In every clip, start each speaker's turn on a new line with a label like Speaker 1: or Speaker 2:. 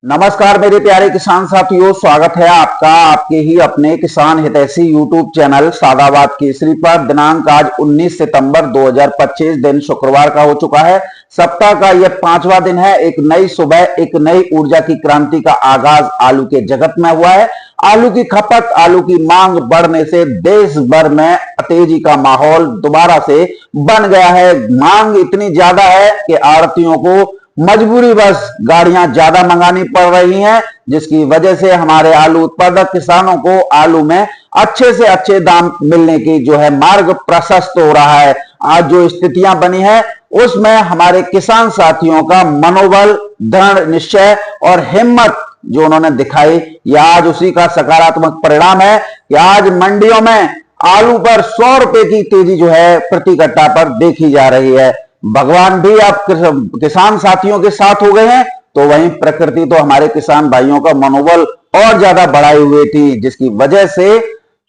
Speaker 1: नमस्कार मेरे प्यारे किसान साथियों, स्वागत है आपका आपके ही अपने किसान हितैषी यूट्यूब चैनल सादाबाद केसरी पर। दिनांक आज 19 सितंबर 2025 दिन शुक्रवार का हो चुका है। सप्ताह का यह 5वां दिन है। एक नई सुबह, एक नई ऊर्जा की क्रांति का आगाज आलू के जगत में हुआ है। आलू की खपत, आलू की मांग बढ़ने से देश भर में तेजी का माहौल दोबारा से बन गया है। मांग इतनी ज्यादा है कि आड़तियों को मजबूरी बस गाड़ियां ज्यादा मंगानी पड़ रही हैं, जिसकी वजह से हमारे आलू उत्पादक किसानों को आलू में अच्छे से अच्छे दाम मिलने की जो है मार्ग प्रशस्त हो रहा है। आज जो स्थितियां बनी है उसमें हमारे किसान साथियों का मनोबल, दृढ़ निश्चय और हिम्मत जो उन्होंने दिखाई, यह आज उसी का सकारात्मक परिणाम है कि आज मंडियों में आलू पर 100 रुपए की तेजी जो है प्रति कट्टा पर देखी जा रही है। भगवान भी आप किसान साथियों के साथ हो गए हैं, तो वहीं प्रकृति तो हमारे किसान भाइयों का मनोबल और ज्यादा बढ़ाई हुई थी, जिसकी वजह से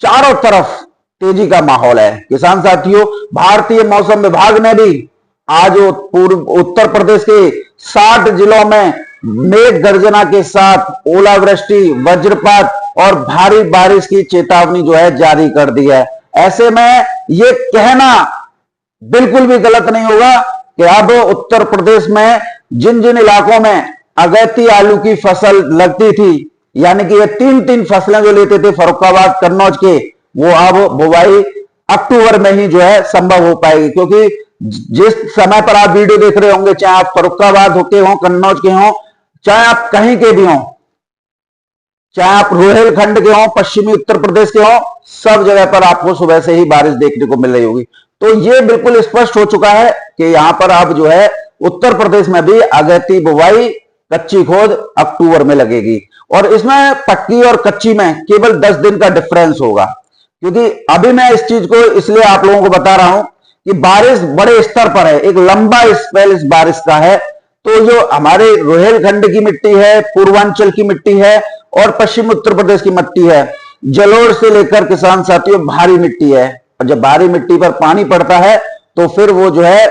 Speaker 1: चारों तरफ तेजी का माहौल है। किसान साथियों, भारतीय मौसम विभाग ने भी आज पूर्व उत्तर प्रदेश के 60 जिलों में मेघ गर्जना के साथ ओलावृष्टि, वज्रपात और भारी बारिश की चेतावनी जो है जारी कर दी है। ऐसे में यह कहना बिल्कुल भी गलत नहीं होगा कि अब उत्तर प्रदेश में जिन जिन इलाकों में अगैती आलू की फसल लगती थी, यानी कि ये 3-3 फसलें जो लेते थे फर्रुखाबाद, कन्नौज के, वो अब बुवाई अक्टूबर में ही जो है संभव हो पाएगी। क्योंकि जिस समय पर आप वीडियो देख रहे होंगे, चाहे आप फर्रुखाबाद होके हो, कन्नौज के हो, चाहे आप कहीं के भी हो, चाहे आप रोहिलखंड के हो, पश्चिमी उत्तर प्रदेश के हो, सब जगह पर आपको सुबह से ही बारिश देखने को मिल रही होगी। तो ये बिल्कुल स्पष्ट हो चुका है कि यहां पर अब जो है उत्तर प्रदेश में भी अगैती बुवाई, कच्ची खोद अक्टूबर में लगेगी। और इसमें पक्की और कच्ची में केवल 10 दिन का डिफरेंस होगा। क्योंकि अभी मैं इस चीज को इसलिए आप लोगों को बता रहा हूं कि बारिश बड़े स्तर पर है, एक लंबा स्पेल इस बारिश का है। तो जो हमारे रोहिलखंड की मिट्टी है, पूर्वांचल की मिट्टी है और पश्चिम उत्तर प्रदेश की मिट्टी है, जलोढ़ से लेकर किसान साथियों भारी मिट्टी है। और जब भारी मिट्टी पर पानी पड़ता है तो फिर वो जो है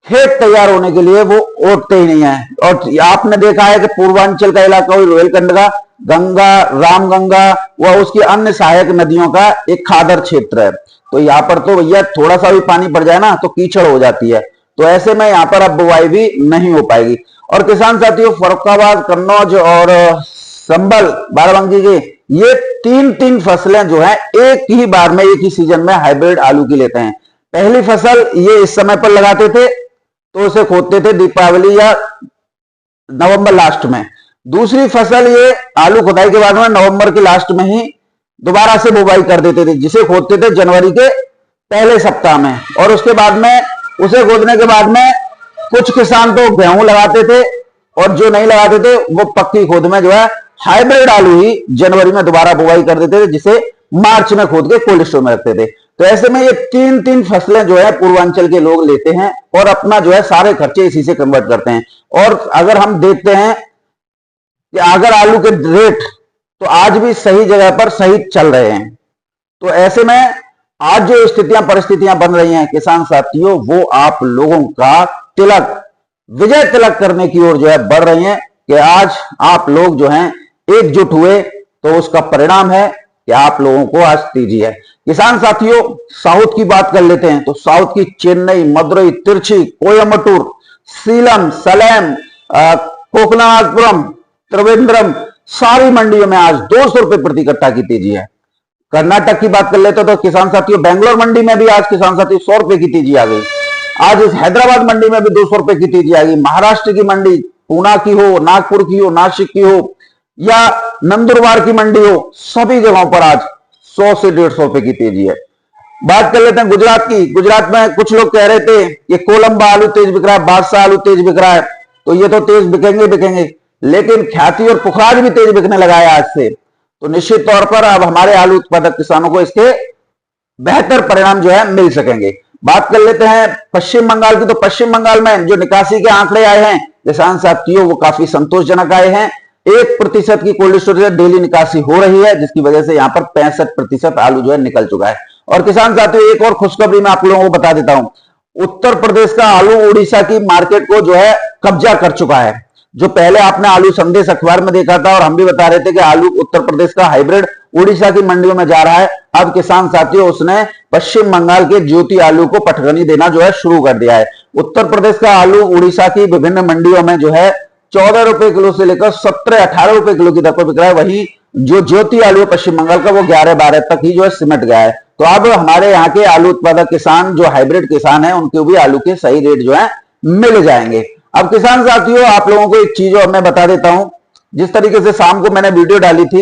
Speaker 1: खेत तैयार होने के लिए वो उठते ही नहीं है। और आपने देखा है कि पूर्वांचल का इलाका, रोहिलखंड का, गंगा, रामगंगा व उसकी अन्य सहायक नदियों का एक खादर क्षेत्र है। तो यहाँ पर तो भैया थोड़ा सा भी पानी पड़ जाए ना तो कीचड़ हो जाती है। तो ऐसे में यहाँ पर अब बुवाई भी नहीं हो पाएगी। और किसान साथियों, फर्रुखाबाद, कन्नौज और संभल, बाराबंकी के ये 3-3 फसलें जो है एक ही बार में, एक ही सीजन में हाइब्रिड आलू की लेते हैं। पहली फसल ये इस समय पर लगाते थे तो उसे खोदते थे दीपावली या नवंबर लास्ट में। दूसरी फसल ये आलू खुदाई के बाद में नवंबर के लास्ट में ही दोबारा से बुवाई कर देते थे, जिसे खोदते थे जनवरी के पहले सप्ताह में। और उसके बाद में उसे खोदने के बाद में कुछ किसान तो गेहूं लगाते थे और जो नहीं लगाते थे वो पक्की खोद में जो है हाइब्रिड आलू ही जनवरी में दोबारा बुवाई कर देते थे, जिसे मार्च में खोद के कोल्ड स्टोर में रखते थे। तो ऐसे में ये 3-3 फसलें जो है पूर्वांचल के लोग लेते हैं और अपना जो है सारे खर्चे इसी से कन्वर्ट करते हैं। और अगर हम देखते हैं कि अगर आलू के रेट तो आज भी सही जगह पर सही चल रहे हैं। तो ऐसे में आज जो स्थितियां परिस्थितियां बन रही हैं किसान साथियों, वो आप लोगों का तिलक, विजय तिलक करने की ओर जो है बढ़ रही हैं कि आज आप लोग जो हैं एकजुट हुए, तो उसका परिणाम है कि आप लोगों को आज तेजी है। किसान साथियों, साउथ की बात कर लेते हैं तो साउथ की चेन्नई, मदुरई, तिरुचि, कोयम्बटूर, सीलम, सलेम, कोकनाथपुरम, त्रिवेंद्रम, सारी मंडियों में आज 200 रुपए प्रति कट्टा की तेजी है। कर्नाटक की बात कर लेते तो किसान साथियों, बेंगलोर मंडी में भी आज किसान साथियों 100 रुपए की तेजी आ गई। आज इस हैदराबाद मंडी में भी 200 रुपए की तेजी आ गई। महाराष्ट्र की मंडी, पूना की हो, नागपुर की हो, नासिक की हो या नंदुरबार की मंडी हो, सभी जगहों पर आज 100 से 150 रुपए की तेजी है। बात कर लेते हैं गुजरात की। गुजरात में कुछ लोग कह रहे थे कि कोलंबा आलू तेज बिक रहा है, बादशाह आलू तेज बिक रहा है, तो ये तो तेज बिकेंगे, लेकिन ख्याति और पुखराज भी तेज बिकने लगा है आज से। तो निश्चित तौर पर अब हमारे आलू उत्पादक किसानों को इसके बेहतर परिणाम जो है मिल सकेंगे। बात कर लेते हैं पश्चिम बंगाल की। तो पश्चिम बंगाल में जो निकासी के आंकड़े आए हैं किसान साथियों, वो काफी संतोषजनक आए हैं। 1% की कोल्ड स्टोरेज से डेली निकासी हो रही है, जिसकी वजह से यहां पर 65% आलू जो है निकल चुका है। और किसान साथियों, एक और खुशखबरी मैं आप लोगों को बता देता हूं। उत्तर प्रदेश का आलू उड़ीसा की मार्केट को जो है कब्जा कर चुका है। जो पहले आपने आलू संदेश अखबार में देखा था और हम भी बता रहे थे कि आलू उत्तर प्रदेश का हाइब्रिड उड़ीसा की मंडियों में जा रहा है, अब किसान साथियों उसने पश्चिम बंगाल के ज्योति आलू को पटखनी देना जो है शुरू कर दिया है। उत्तर प्रदेश का आलू उड़ीसा की विभिन्न मंडियों में जो है 14 रुपए किलो से लेकर 17-18 रुपए किलो की दर पर बिक रहा है। वहीं जो ज्योति आलू है पश्चिम बंगाल का वो 11-12 तक ही जो है सिमट गया है। तो अब हमारे यहाँ के आलू उत्पादक किसान जो हाइब्रिड किसान है उनको भी आलू के सही रेट जो है मिल जाएंगे। अब किसान साथियों आप लोगों को एक चीज और मैं बता देता हूं, जिस तरीके से शाम को मैंने वीडियो डाली थी,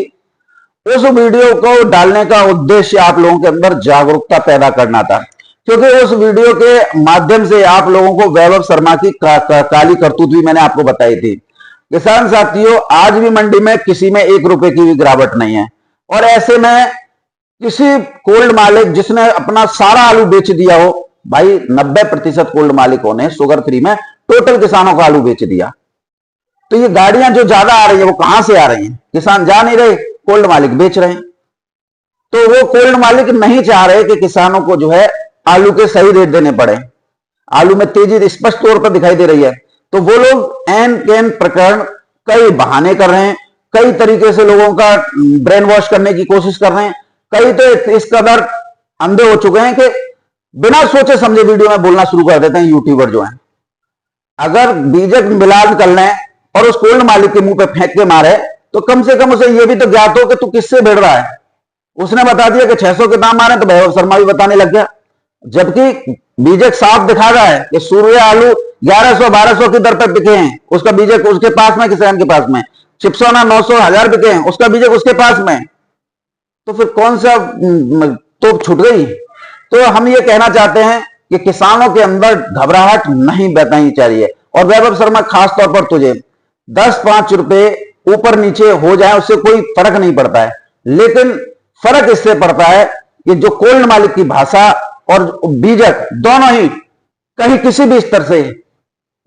Speaker 1: उस वीडियो को डालने का उद्देश्य आप लोगों के अंदर जागरूकता पैदा करना था, क्योंकि उस वीडियो के माध्यम से आप लोगों को वैभव शर्मा की काली करतूत भी मैंने आपको बताई थी। किसान साथियों आज भी मंडी में किसी में 1 रुपए की भी गिरावट नहीं है, और ऐसे में किसी कोल्ड मालिक जिसने अपना सारा आलू बेच दिया हो, भाई 90% कोल्ड मालिकों ने शुगर फ्री में टोटल किसानों का आलू बेच दिया, तो ये गाड़ियां जो ज्यादा आ रही है वो कहां से आ रही हैं? किसान जा नहीं रहे, कोल्ड मालिक बेच रहे हैं। तो वो कोल्ड मालिक नहीं चाह रहे कि किसानों को जो है आलू के सही रेट देने पड़े, आलू में तेजी स्पष्ट तौर पर दिखाई दे रही है। तो वो लोग एन कैन प्रकरण कई बहाने कर रहे हैं, कई तरीके से लोगों का ब्रेन वॉश करने की कोशिश कर रहे हैं। कई तो इस कदर अंधे हो चुके हैं कि बिना सोचे समझे वीडियो में बोलना शुरू कर देते हैं यूट्यूबर जो हैं। अगर बीजक मिलान कर लें और उस कोल्ड मालिक के मुंह पे फेंक के मारे तो कम से कम उसे यह भी तो ज्ञात हो कि तू किससे भिड़ रहा है। उसने बता दिया कि 600 के दाम आ रहे हैं तो वैभव शर्मा भी बताने लग गया, जबकि बीजक साफ दिखा रहा है कि सूर्य आलू 1100-1200 की दर पर बिके हैं, उसका बीजक उसके पास में, किसान के पास में। चिप्सोना 900-1000 बिके हैं, उसका बीजक उसके पास में। तो फिर कौन सा तो छूट गई। तो हम ये कहना चाहते हैं कि किसानों के अंदर घबराहट नहीं बतानी चाहिए, और वैभव शर्मा खास तौर पर तुझे 10-5 रुपए ऊपर नीचे हो जाए उससे कोई फर्क नहीं पड़ता है, लेकिन फर्क इससे पड़ता है कि जो कोल्ड मालिक की भाषा और बीजक दोनों ही कहीं किसी भी स्तर से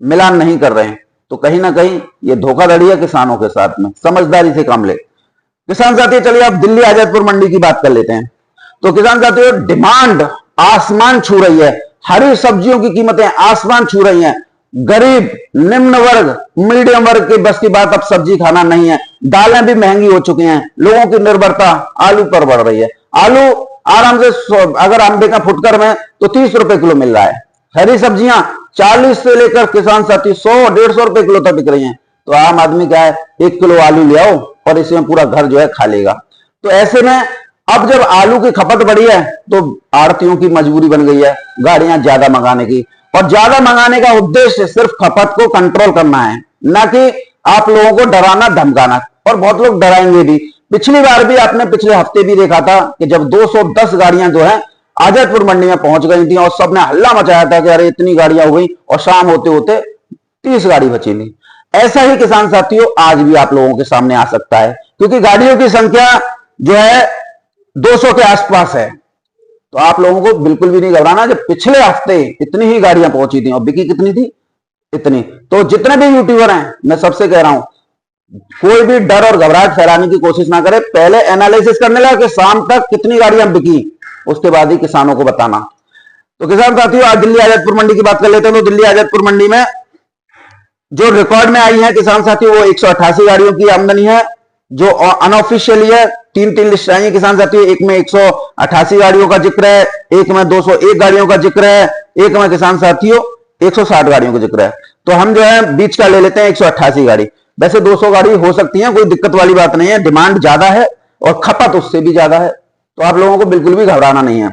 Speaker 1: मिलान नहीं कर रहे हैं, तो कहीं ना कहीं ये धोखाधड़ी है किसानों के साथ में। समझदारी से काम ले किसान साथियों। चलिए अब दिल्ली आजादपुर मंडी की बात कर लेते हैं। तो किसान साथियों डिमांड आसमान छू रही है, हरी सब्जियों की कीमतें आसमान छू रही हैं। गरीब, निम्न वर्ग, मीडियम वर्ग के बस की बात अब सब्जी खाना नहीं है। दालें भी महंगी हो चुकी हैं, लोगों की निर्भरता आलू पर बढ़ रही है। आलू आराम से अगर अंबे का फुटकर में तो 30 रुपए किलो मिल रहा है। हरी सब्जियां 40 से लेकर किसान साथी 100-150 रुपए किलो तक बिक रही हैं। तो आम आदमी क्या है, 1 किलो आलू ले आओ और इसमें पूरा घर जो है खा लेगा। तो ऐसे में अब जब आलू की खपत बढ़ी है तो आड़तियों की मजबूरी बन गई है गाड़ियां ज्यादा मंगाने की, और ज्यादा मंगाने का उद्देश्य सिर्फ खपत को कंट्रोल करना है, ना कि आप लोगों को डराना धमकाना। और बहुत लोग डराएंगे भी। पिछली बार भी आपने पिछले हफ्ते भी देखा था कि जब 210 गाड़ियां जो है आजादपुर मंडी में पहुंच गई थी और सबने हल्ला मचाया था कि अरे इतनी गाड़ियां हो गई, और शाम होते होते 30 गाड़ी बची नहीं। ऐसा ही किसान साथियों आज भी आप लोगों के सामने आ सकता है, क्योंकि गाड़ियों की संख्या जो है 200 के आसपास है। तो आप लोगों को बिल्कुल भी नहीं घबराना। जब पिछले हफ्ते इतनी ही गाड़ियां पहुंची थी और बिकी कितनी थी, इतनी। तो जितने भी यूट्यूबर हैं मैं सबसे कह रहा हूं, कोई भी डर और घबराहट फैलाने की कोशिश ना करे। पहले एनालिसिस करने लगा कि शाम तक कितनी गाड़ियां बिकी, उसके बाद ही किसानों को बताना। तो किसान साथियों आज दिल्ली आजादपुर मंडी की बात कर लेते हैं। तो दिल्ली आजादपुर मंडी में जो रिकॉर्ड में आई है किसान साथियों वो 188 गाड़ियों की आमदनी है। जो अनऑफिशियली है 3 लिस्ट आई है किसान साथियों। एक में 188 गाड़ियों का जिक्र है, एक में 201 गाड़ियों का जिक्र है, एक में किसान साथियों 160 गाड़ियों का जिक्र है। तो हम जो है बीच का ले लेते हैं 188 गाड़ी। वैसे 200 गाड़ी हो सकती है, कोई दिक्कत वाली बात नहीं है। डिमांड ज्यादा है और खपत उससे भी ज्यादा है, तो आप लोगों को बिल्कुल भी घबराना नहीं है।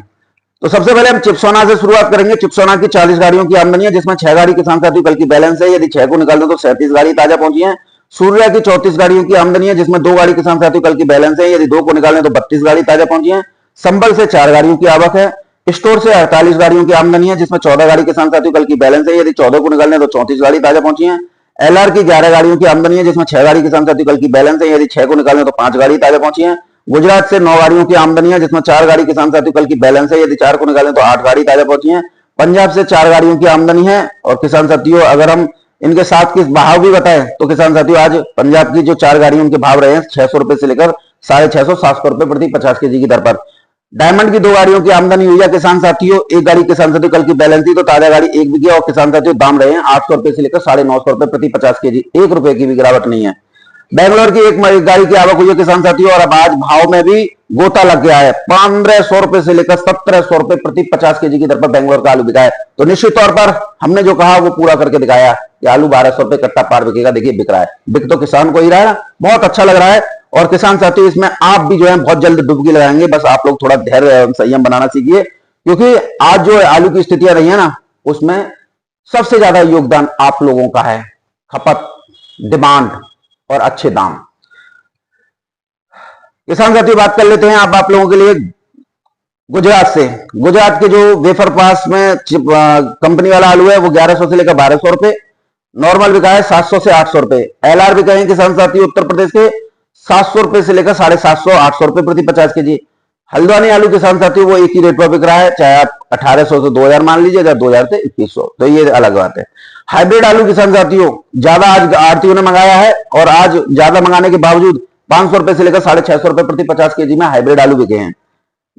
Speaker 1: तो सबसे पहले हम चिप्सोना से शुरुआत करेंगे। चिप्सोना की 40 गाड़ियों की आमदनी है, जिसमें 6 गाड़ी किसान साथियों कल की बैलेंस है। यदि 6 को निकाल दो तो 37 गाड़ी ताजा पहुंची है। सूर्या की 34 गाड़ियों की आमदनी है, जिसमें 2 गाड़ी किसान साथियों कल की बैलेंस है। यदि 2 को निकालें तो 32 गाड़ी ताजा पहुंची है। संबल से 4 गाड़ियों की आवक है। स्टोर से 48 गाड़ियों की आमदनी है, जिसमें 14 गाड़ी किसान साथियों कल की बैलेंस है। यदि 14 को निकालें तो 34 गाड़ी ताजा पहुंची है। एलआर की 11 गाड़ियों की आमदनी है, जिसमें 6 गाड़ी किसान साथियों कल की बैलेंस है। यदि 6 को निकालें तो 5 गाड़ी ताजा पहुंची है। गुजरात से 9 गाड़ियों की आमदनी है, जिसमें 4 गाड़ी किसान साथियों कल की बैलेंस है। यदि 4 को निकालें तो 8 गाड़ी ताजा पहुंची है। पंजाब से 4 गाड़ियों की आमदनी है। और किसान साथियों अगर हम इनके साथ के भाव भी बताएं तो किसान साथियों आज पंजाब की जो 4 गाड़ियों उनके भाव रहे हैं 600 रुपए से लेकर 650-700 रुपए प्रति 50 kg की दर पर। डायमंड की 2 गाड़ियों की आमदनी हुई है किसान साथियों। एक गाड़ी किसान साथियों कल की बैलेंस थी तो ताजा गाड़ी एक बिकी और किसान साथियों दाम रहे हैं 800 रुपए से लेकर 950 रुपए प्रति 50 केजी, 1 रुपए की भी गिरावट नहीं है। बेंगलोर की एक गाड़ी की आवक हुई है किसान साथियों और अब आज भाव में भी गोता लग गया है। 1500 रुपए से लेकर 1700 रुपए प्रति 50 केजी की दर पर बेंगलोर का आलू बिका है। तो निश्चित तौर पर हमने जो कहा वो पूरा करके दिखाया कि आलू 1200 रुपए कट्टा पार बिकेगा। देखिए बिक रहा है, बिक तो किसान को ही रहा है, बहुत अच्छा लग रहा है। और किसान साथियों इसमें आप भी जो है बहुत जल्द डुबकी लगाएंगे, बस आप लोग थोड़ा धैर्य संयम बनाना सीखिए, क्योंकि आज जो आलू की स्थितियां रही है ना उसमें सबसे ज्यादा योगदान आप लोगों का है। खपत, डिमांड और अच्छे दाम। किसान साथियों बात कर लेते हैं अब आप लोगों के लिए गुजरात से। गुजरात के जो वेफर पास में कंपनी वाला आलू है वो 1100 से लेकर 1200 रुपए, नॉर्मल बिका है 700 से 800 रुपए। एलआर बिका है किसान साथियों उत्तर प्रदेश के 700 रुपए से लेकर 750 800 रुपए प्रति 50 केजी। हल्द्वानी आलू किसान साथियों वो एक ही रेट पर बिक रहा है, चाहे आप 1800 से 2000 मान लीजिए, या 2000 से 2100, तो ये अलग बात है। हाइब्रिड आलू किसान साथियों ज्यादा आज आड़तियों ने मंगाया है और आज ज्यादा मंगाने के बावजूद 500 रुपए से लेकर 650 रुपए प्रति 50 केजी में हाइब्रिड आलू बिके हैं।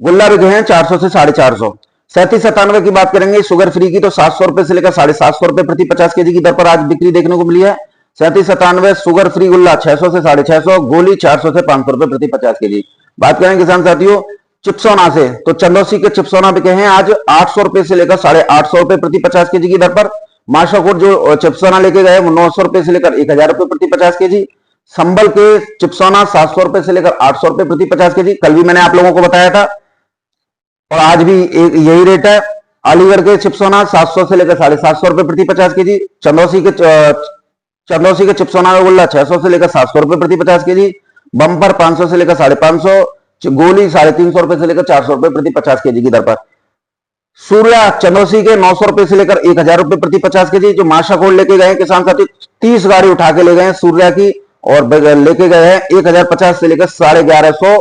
Speaker 1: गुल्ला बिके हैं 400 से 450। 3797 की बात करेंगे शुगर फ्री की तो 700 रुपए से लेकर 750 रुपए प्रति 50 केजी की दर पर आज बिक्री देखने को मिली है। 3797 शुगर फ्री गुल्ला 600 से 650, गोली 400 से 500 रुपए प्रति 50 केजी। बात करें किसान साथियों चिप्सोना से तो चंदौसी के चिप्सोना बिके हैं आज 800 रुपए से लेकर 850 रुपए प्रति 50 केजी की दर पर। माशाकोट जो चिप्सोना लेके गए वो 900 रुपए से लेकर 1000 रुपए प्रति 50 केजी। संबल के चिप्सोना 700 रुपए से लेकर 800 रुपए प्रति 50 केजी, कल भी मैंने आप लोगों को बताया था और आज भी यही रेट है। अलीगढ़ के चिप्सोना 700 से लेकर 750 रुपए प्रति 50 केजी। चंदौसी के चिप्सोना का गुल्ला 600 से लेकर 700 रुपए प्रति 50 केजी। बम्पर 500 से लेकर 550, गोली 350 रुपए से लेकर 400 रुपए प्रति 50 केजी की दर पर। सूर्या चंदौसी के 900 रुपए से लेकर 1000 रुपए प्रति 50 केजी। जो माशाकोट लेके गए किसान साथी 30 गाड़ी उठा के ले गए सूर्या की और लेके गए हैं 1050 से लेकर 1150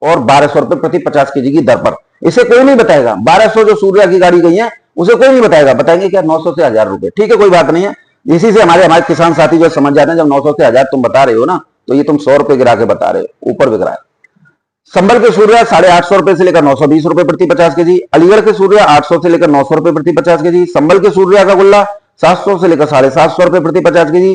Speaker 1: और 1200 रुपए प्रति 50 केजी की दर पर। इसे कोई नहीं बताएगा 1200 जो सूर्या की गाड़ी गई है उसे कोई नहीं बताएगा, बताएंगे क्या 900 से 1000 रुपए, ठीक है कोई बात नहीं है। इसी से हमारे किसान साथी जो समझ जाते हैं जब 900 से 1000 तुम बता रहे हो ना तो ये तुम 100 रुपए गिरा के बता रहे हो, ऊपर बिक रहा है। संबल के सूर्या 850 रुपए से लेकर 920 रुपए प्रति 50 केजी। अलीगढ़ के सूर्या 800 से लेकर 900 रुपए प्रति 50 केजी। संबल के सूर्या का गुल्ला 700 से लेकर 750 रुपए प्रति 50 केजी।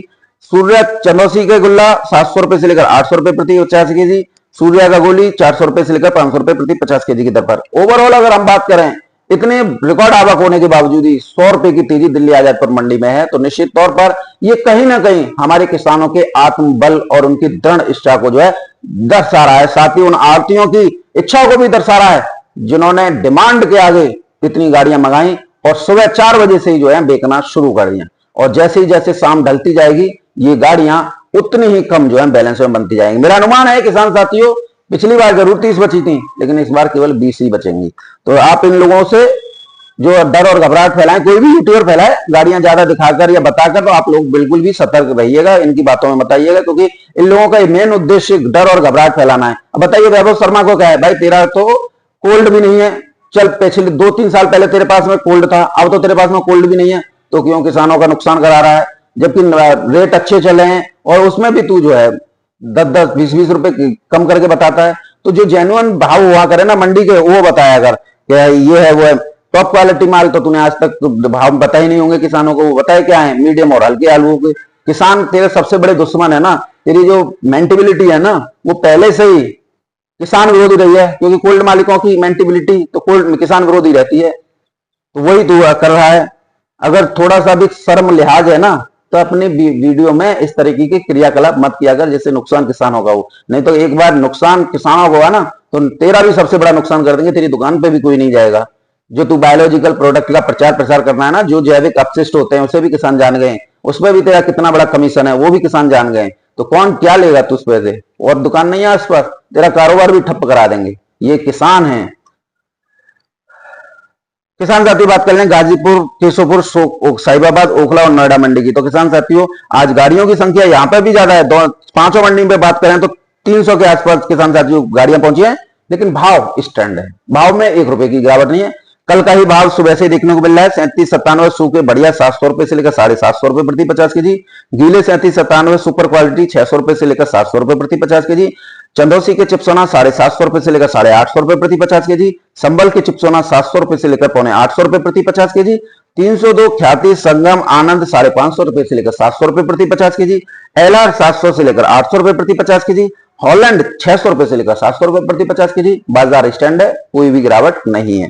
Speaker 1: सूर्या चंदौसी के गुल्ला 700 रुपए से लेकर 800 रुपए प्रति 50 केजी। सूर्या का गोली 400 रुपए से लेकर 500 रुपए प्रति 50 केजी की दर पर। ओवरऑल अगर हम बात करें इतने रिकॉर्ड आवक होने के बावजूद ही 100 रुपए की तेजी दिल्ली आजादपुर मंडी में है, तो निश्चित तौर पर ये कहीं ना कहीं हमारे किसानों के आत्मबल और उनकी दृढ़ इच्छा को जो है दर्शा रहा है, साथ ही उन आड़तियों की इच्छा को भी दर्शा रहा है जिन्होंने डिमांड के आगे इतनी गाड़ियां मंगाई और सुबह 4 बजे से ही जो है बेचना शुरू कर दिया। और जैसे ही जैसे शाम ढलती जाएगी ये गाड़ियां उतनी ही कम जो है बैलेंस में बनती जाएंगी। मेरा अनुमान है किसान साथियों पिछली बार जरूर 30 बची थी लेकिन इस बार केवल 20 ही बचेंगी। तो आप इन लोगों से जो डर और घबराहट फैलाएं, कोई भी यूट्यूबर फैलाए गाड़ियां ज्यादा दिखाकर या बताकर, तो आप लोग बिल्कुल भी सतर्क रहिएगा, इनकी बातों में बताइएगा, क्योंकि इन लोगों का मेन उद्देश्य डर और घबराहट फैलाना है। अब बताइए वैभव शर्मा को क्या है, भाई तेरा तो कोल्ड भी नहीं है, चल पिछले 2-3 साल पहले तेरे पास में कोल्ड था, अब तो तेरे पास में कोल्ड भी नहीं है, तो क्यों किसानों का नुकसान करा रहा है, जबकि रेट अच्छे चले हैं और उसमें भी तू जो है 10-10, 20-20 रुपए कम करके बताता है। तो जो जेन्युइन भाव हुआ करे ना मंडी के वो बताया कर, क्या ये है वो है। टॉप क्वालिटी माल तो तूने आज तक भाव बता ही नहीं होंगे किसानों को, वो बताए क्या है, मीडियम और हल्के आलू के। किसान तेरे सबसे बड़े दुश्मन है ना, तेरी जो मेंटेबिलिटी है ना वो पहले से ही किसान विरोधी रही है, क्योंकि कोल्ड मालिकों की मेंटेबिलिटी तो कोल्ड किसान विरोधी रहती है, तो वही तू कर रहा है। अगर थोड़ा सा भी शर्म लिहाज है ना तो अपने वीडियो में इस तरीके के क्रियाकलाप मत किया कर जिससे नुकसान किसानों का हो, नहीं तो एक बार नुकसान किसानों को हुआ ना तो तेरा भी सबसे बड़ा नुकसान कर देंगे, तेरी दुकान पे भी कोई नहीं जाएगा। जो तू बायोलॉजिकल प्रोडक्ट का प्रचार प्रसार करना है ना, जो जैविक अपशिष्ट होते हैं उसे भी किसान जान गए, उसमें भी तेरा कितना बड़ा कमीशन है वो भी किसान जान गए, तो कौन क्या लेगा तुझ पे से, और दुकान नहीं है आसपास, तेरा कारोबार भी ठप करा देंगे। ये किसान है। किसान साथियों बात कर लें गाजीपुर, केशोपुर, साहिबाबाद, ओखला और नोएडा मंडी की। तो किसान साथियों आज गाड़ियों की संख्या यहाँ पे भी ज्यादा है, 5 मंडी में बात करें तो 300 के आसपास किसान साथियों गाड़ियां पहुंची हैं, लेकिन भाव स्टैंड है, भाव में 1 रुपए की गिरावट नहीं है। कल का ही भाव सुबह से देखने को मिल रहा है 37-97 सूखे बढ़िया 700 रुपए से लेकर 750 रुपए प्रति 50 केजी। गीले 37-97 सुपर क्वालिटी 600 रुपए से लेकर 700 रुपए प्रति 50 केजी। चंदौसी के चिप्सोना 750 रुपए से लेकर 850 रुपए प्रति 50 केजी। संबल के चिप्सोना 700 रुपए से लेकर 850 रुपए प्रति 50 केजी। 302 ख्याति संगम आनंद 550 रुपए से लेकर 700 रुपए प्रति 50 केजी। एलआर 700 से लेकर 800 रुपए प्रति 50 केजी। हॉलैंड 600 रुपए से लेकर 700 रुपए प्रति 50 केजी। बाजार स्टैंड है, कोई भी गिरावट नहीं है।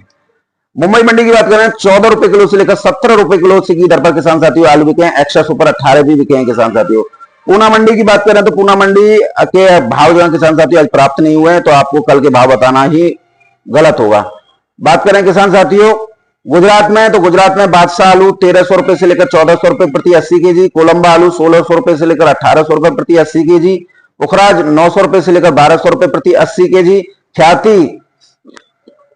Speaker 1: मुंबई मंडी की बात करें 14 रुपए किलो से लेकर 17 रुपए किलो की दर पर किसान साथियों आलू बिके हैं। एक्स्ट्रा सुपर 18 भी बिके हैं किसान साथियों। पूना मंडी की बात करें तो पूना मंडी के भाव जो है किसान साथियों आज प्राप्त नहीं हुए हैं, तो आपको कल के भाव बताना ही गलत होगा। बात करें किसान साथियों गुजरात में, तो गुजरात में बादशाह आलू 1300 रुपए से लेकर 1400 रुपए प्रति 80 केजी। कोलंबा आलू 1600 रुपए से लेकर 1800 रुपए प्रति 80 केजी। पुखराज 900 रुपए से लेकर 1200 रुपए प्रति 80 केजी। ख्याति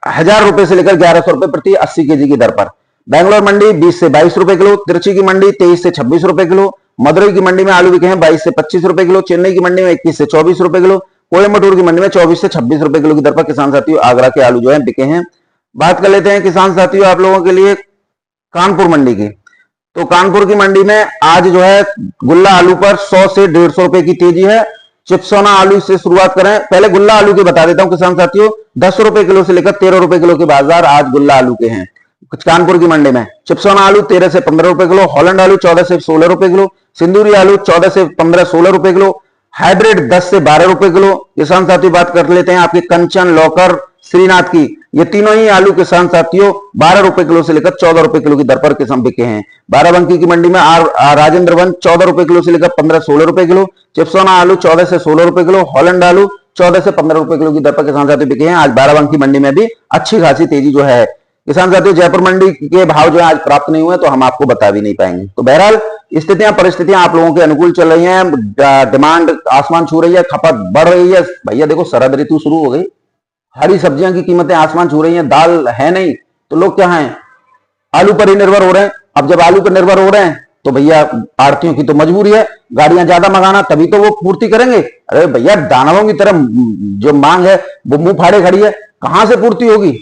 Speaker 1: 1000 रुपए से लेकर 1100 रुपए प्रति 80 केजी की दर पर। बेंगलोर मंडी 20 से 22 रुपए किलो। तिरुचि की मंडी 23 से 26 रुपए किलो। मदुरई की मंडी में आलू बिके हैं 22 से 25 रुपए किलो। चेन्नई की मंडी में 21 से 24 रुपए किलो। कोयम्बटूर की मंडी में 24 से 26 रुपए किलो की दर पर किसान साथियों आगरा के आलू जो है बिके हैं। बात कर लेते हैं किसान साथियों आप लोगों के लिए कानपुर मंडी की। तो कानपुर की मंडी में आज जो है गुल्ला आलू पर 100 से 150 रुपए की तेजी है। चिप्सोना आलू से शुरुआत करें, पहले गुल्ला आलू की बता देता हूं किसान साथियों। 10 रुपए किलो से लेकर 13 रुपए किलो के बाजार आज गुल्ला आलू के हैं कानपुर की मंडी में। चिप्सोना आलू 13 से 15 रुपए किलो। हॉलैंड आलू 14 से 16 रुपए किलो। सिंदूरी आलू 14 से 15-16 रुपए किलो। हाइब्रिड 10 से 12 रुपए किलो। किसान साथियों बात कर लेते हैं आपके कंचन, लौकर, श्रीनाथ की। ये तीनों ही आलू किसान साथियों 12 रुपए किलो से लेकर 14 रुपए किलो की दर पर किसान बिके हैं। बाराबंकी की मंडी में राजेंद्र वन 14 रुपए किलो से लेकर 15-16 रुपए किलो। चिप्सोना आलू 14 से 16 रुपए किलो। हॉलैंड आलू 14 से 15 रुपए किलो की दर पर किसान साथियों बिके हैं। आज बाराबंकी मंडी में भी अच्छी खासी तेजी जो है किसान साथियों। जयपुर मंडी के भाव जो है आज प्राप्त नहीं हुए, तो हम आपको बता भी नहीं पाएंगे। तो बहरहाल स्थितियां परिस्थितियां आप लोगों के अनुकूल चल रही हैं। डिमांड आसमान छू रही है, खपत बढ़ रही है। भैया देखो शरद ऋतु शुरू हो गई, हरी सब्जियां की कीमतें आसमान छू रही हैं। दाल है नहीं तो लोग क्या हैं, आलू पर ही निर्भर हो रहे हैं। अब जब आलू पर निर्भर हो रहे हैं तो भैया आड़तियों की तो मजबूरी है गाड़ियां ज्यादा मंगाना, तभी तो वो पूर्ति करेंगे। अरे भैया दानवों की तरह जो मांग है वो मुंह फाड़े खड़ी है, कहां से पूर्ति होगी?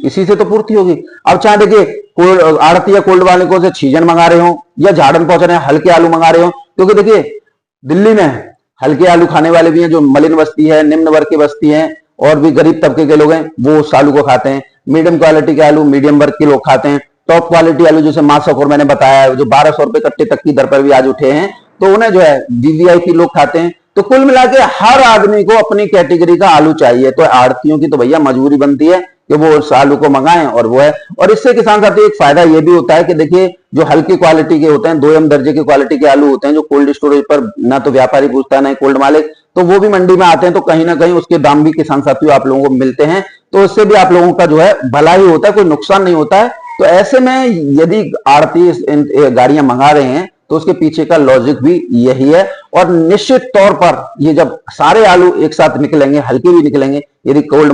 Speaker 1: इसी से तो पूर्ति होगी। अब चाहे देखिए आड़ती या कोल्ड वाले को से छीजन मंगा रहे हो या झाड़न पहुंच रहे हैं, हल्के आलू मंगा रहे हो, क्योंकि देखिए दिल्ली में हल्के आलू खाने वाले भी हैं, जो मलिन बस्ती है, निम्न वर्ग की बस्ती है और भी गरीब तबके के लोग हैं, वो उस आलू को खाते हैं। मीडियम क्वालिटी के आलू मीडियम वर्ग के लोग खाते हैं। टॉप क्वालिटी आलू जैसे मासक और मैंने बताया जो 1200 रुपए कट्टे तक की दर पर भी आज उठे हैं, तो उन्हें जो है वीवीआईपी लोग खाते हैं। तो कुल मिला के हर आदमी को अपनी कैटेगरी का आलू चाहिए, तो आड़तियों की तो भैया मजबूरी बनती है कि वो उस आलू को मंगाएं और वो है। और इससे किसान साथियों एक फायदा ये भी होता है कि देखिए जो हल्की क्वालिटी के होते हैं, 2M दर्जे की क्वालिटी के आलू होते हैं, जो कोल्ड स्टोरेज पर ना तो व्यापारी पूछता है ना कोल्ड मालिक, तो वो भी मंडी में आते हैं, तो कहीं ना कहीं उसके दाम भी किसान साथियों आप लोगों को मिलते हैं। तो इससे भी आप लोगों का जो है भला ही होता है, कोई नुकसान नहीं होता है। तो ऐसे में यदि आड़ती गाड़ियां मंगा रहे हैं तो उसके पीछे का लॉजिक भी यही है। और निश्चित तौर पर ये जब सारे आलू एक साथ निकलेंगे, हल्के भी निकलेंगे, यदि कोल्ड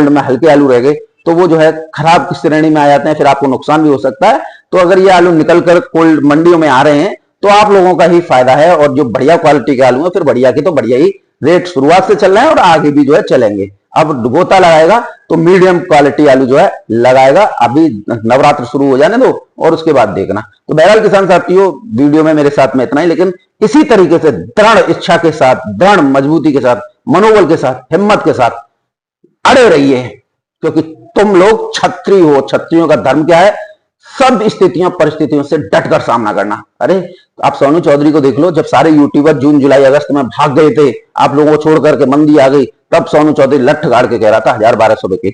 Speaker 1: में हल्के आलू रह गए तो वो जो है खराब की श्रेणी में आ जाते हैं, फिर आपको नुकसान भी हो सकता है। तो अगर ये आलू निकलकर कोल्ड मंडियों में आ रहे हैं तो आप लोगों का ही फायदा है। और जो बढ़िया क्वालिटी के आलू है, फिर बढ़िया की तो बढ़िया ही रेट शुरुआत से चल रहे हैं और आगे भी जो है चलेंगे। अब गोता लगाएगा तो मीडियम क्वालिटी आलू जो है लगाएगा। अभी नवरात्र शुरू हो जाने दो और उसके बाद देखना। तो बहरहाल किसान साथियों वीडियो में मेरे साथ में इतना ही, लेकिन इसी तरीके से दृढ़ इच्छा के साथ, दृढ़ मजबूती के साथ, मनोबल के साथ, हिम्मत के साथ अड़े रहिए, क्योंकि तुम लोग क्षत्रिय हो। क्षत्रियों का धर्म क्या है? सब स्थितियों परिस्थितियों से डटकर सामना करना। अरे आप सोनू चौधरी को देख लो, जब सारे यूट्यूबर जून जुलाई अगस्त में भाग गए थे, आप लोगों को छोड़ करके मंदी आ गई, तब सोनू चौधरी लठ गाड़ के कह रहा था 1000-1200 बिके,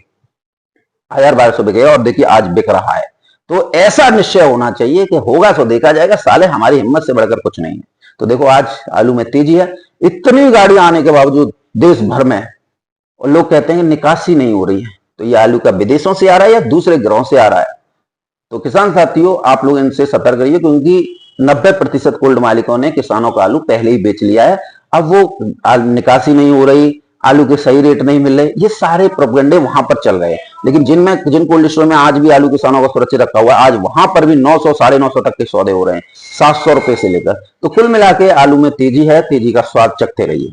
Speaker 1: 1000-1200 बिके, और देखिए आज बिक रहा है। तो ऐसा निश्चय होना चाहिए कि होगा तो देखा जाएगा, साले हमारी हिम्मत से बढ़कर कुछ नहीं है। तो देखो आज आलू में तेजी है, इतनी गाड़ियां आने के बावजूद देश भर में, और लोग कहते हैं निकासी नहीं हो रही है। तो ये आलू का विदेशों से आ रहा है या दूसरे ग्रहों से आ रहा है? तो किसान साथियों आप लोग इनसे सतर्क रहिए, क्योंकि 90% कोल्ड मालिकों ने किसानों का आलू पहले ही बेच लिया है। अब वो निकासी नहीं हो रही, आलू के सही रेट नहीं मिल रहे, ये सारे प्रोपेगेंडे वहां पर चल रहे हैं। लेकिन जिन कोल्ड स्टोर में आज भी आलू किसानों का सुरक्षित रखा हुआ है, आज वहां पर भी 900 950 तक के सौदे हो रहे हैं, 700 रुपए से लेकर। तो कुल मिला के आलू में तेजी है, तेजी का स्वाद चखते रहिए।